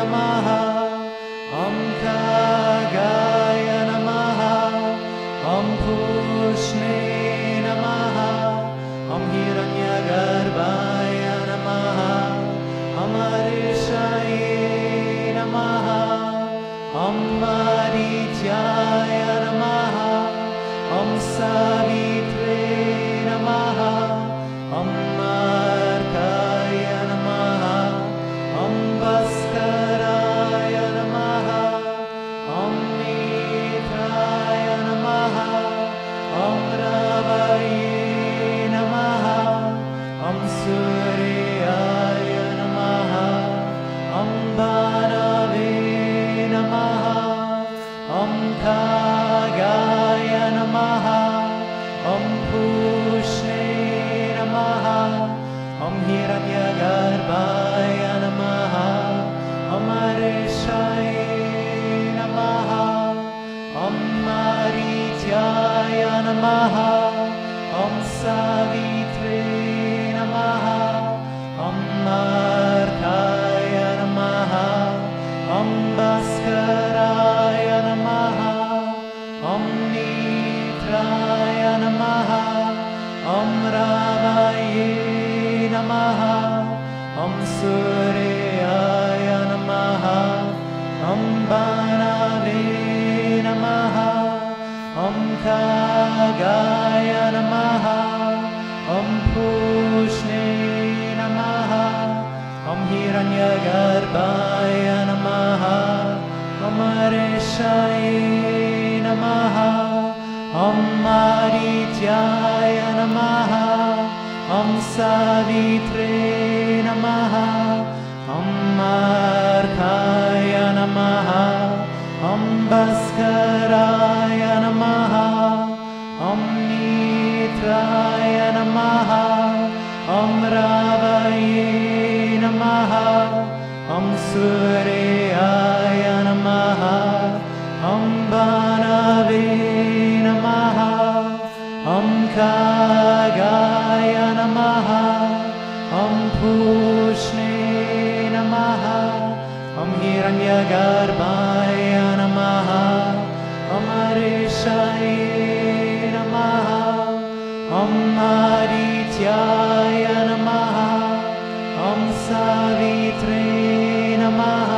नमः ॐ खगाय नमः ॐ पूष्णे नमः ॐ हिरण्यगर्भाय नमः ॐ मरीचाय नमः ॐ मरीचाय नमः ॐ सावित्रे नमः ॐ अर्काय नमः ॐ भास्कराय नमः ॐ मित्राय नमः ॐ रवये नमः ॐ सूर्याय नमः ॐ भानवे नमः ॐ खगाय नमः ॐ पूष्णे नमः ॐ हिरण्यगर्भाय नमः ॐ मरीचाय नमः ॐ मरीचाय नमः ॐ सावित्रे नमः ॐ अर्काय नमः ॐ भास्कराय नमः ॐ मित्राय नमः ॐ रवये नमः ॐ सूर्याय नमः ॐ भानवे नमः ॐ खगाय नमः ॐ पूष्णे नमः ॐ हिरण्यगर्भाय नमः ॐ मरीचाय नमः ॐ मरीचाय नमः ॐ सावित्रे नमः ॐ अर्काय नमः ॐ भास्कराय नमः ॐ मित्राय नमः ॐ रवये नमः ॐ सूर्याय नमः ॐ भानवे नमः ॐ खगाय नमः ॐ पूष्णे नमः ॐ हिरण्यगर्भाय नमः ॐ मरीचाय नमः ॐ मरीचाय नमः ॐ सावित्रे नमः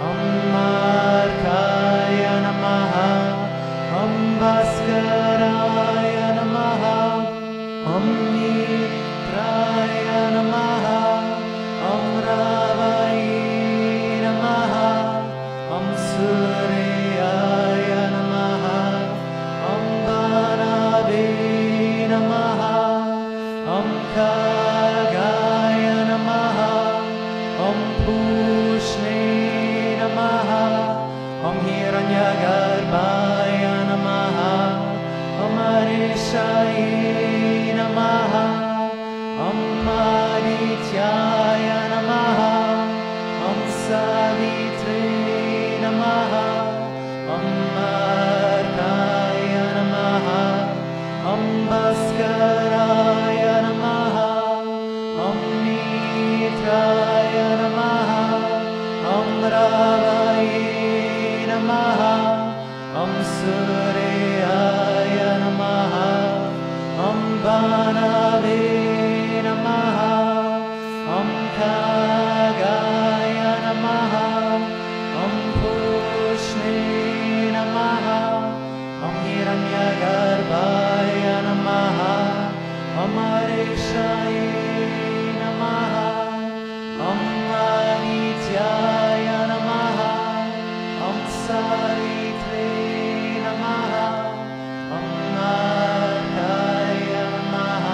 ॐ अर्काय नमः ॐ भास्कराय नमः ॐ मित्राय नमः ॐ रवये नमः ॐ सूर्याय नमः ॐ भानवे नमः ॐ खगाय नमः ॐ पूष्णे नमः ॐ हिरण्यगर्भाय नमः ॐ मरीचाय नमः ॐ मरीचाय नमः ॐ सावित्रे नमः ॐ अर्काय नमः ॐ भास्कराय नमः ॐ मित्राय नमः ॐ रवये नमः ॐ सूर्याय नमः ॐ भानवे नमः ॐ खगाय नमः ॐ पूष्णे नमः ॐ हिरण्यगर्भाय नमः ॐ मरीचाय नमः ॐ मरीचाय नमः ॐ सावित्रे नमः ॐ अर्काय नमः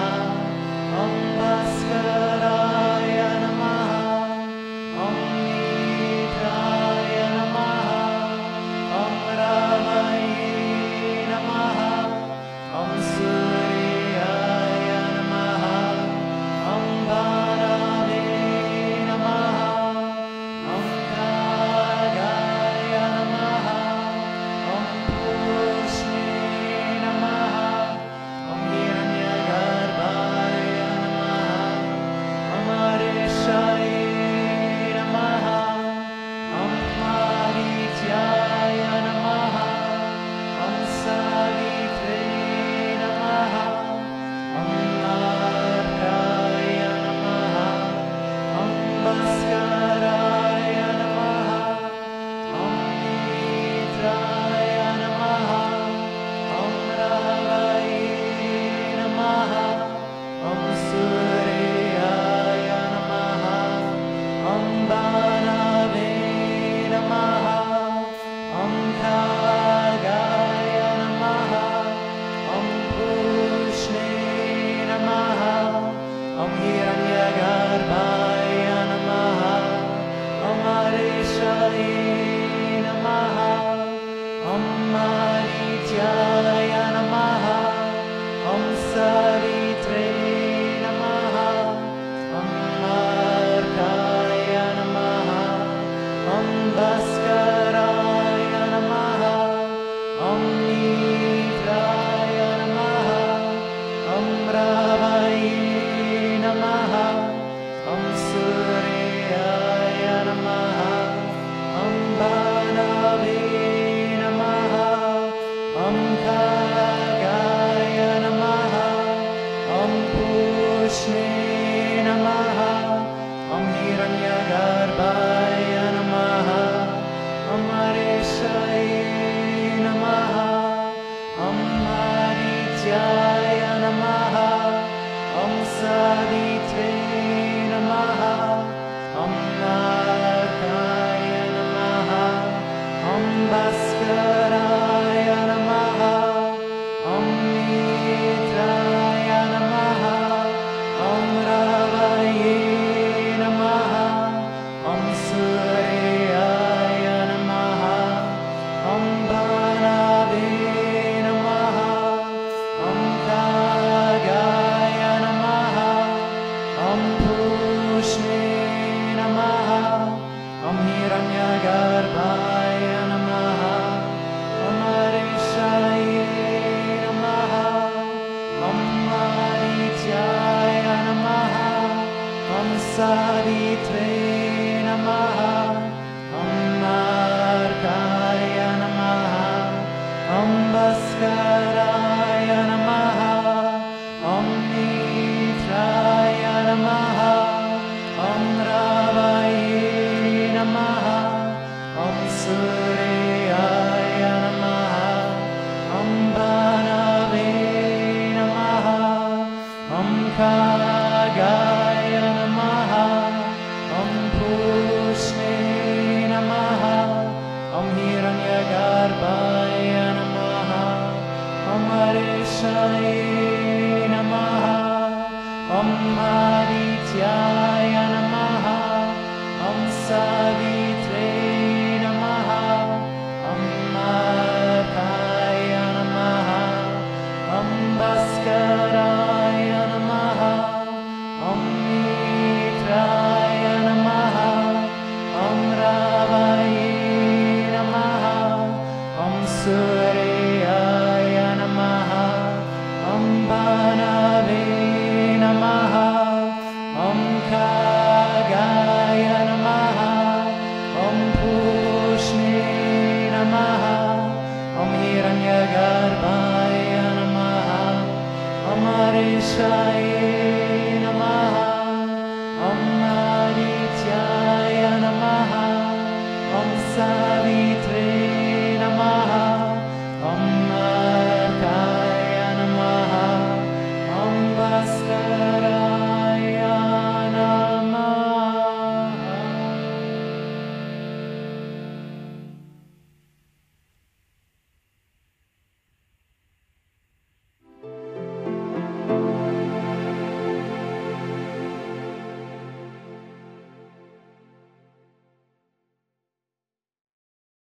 Vallabhaya Namaha, Om Hareshaya Namaha, Om Adityaya Namaha, Om Sadi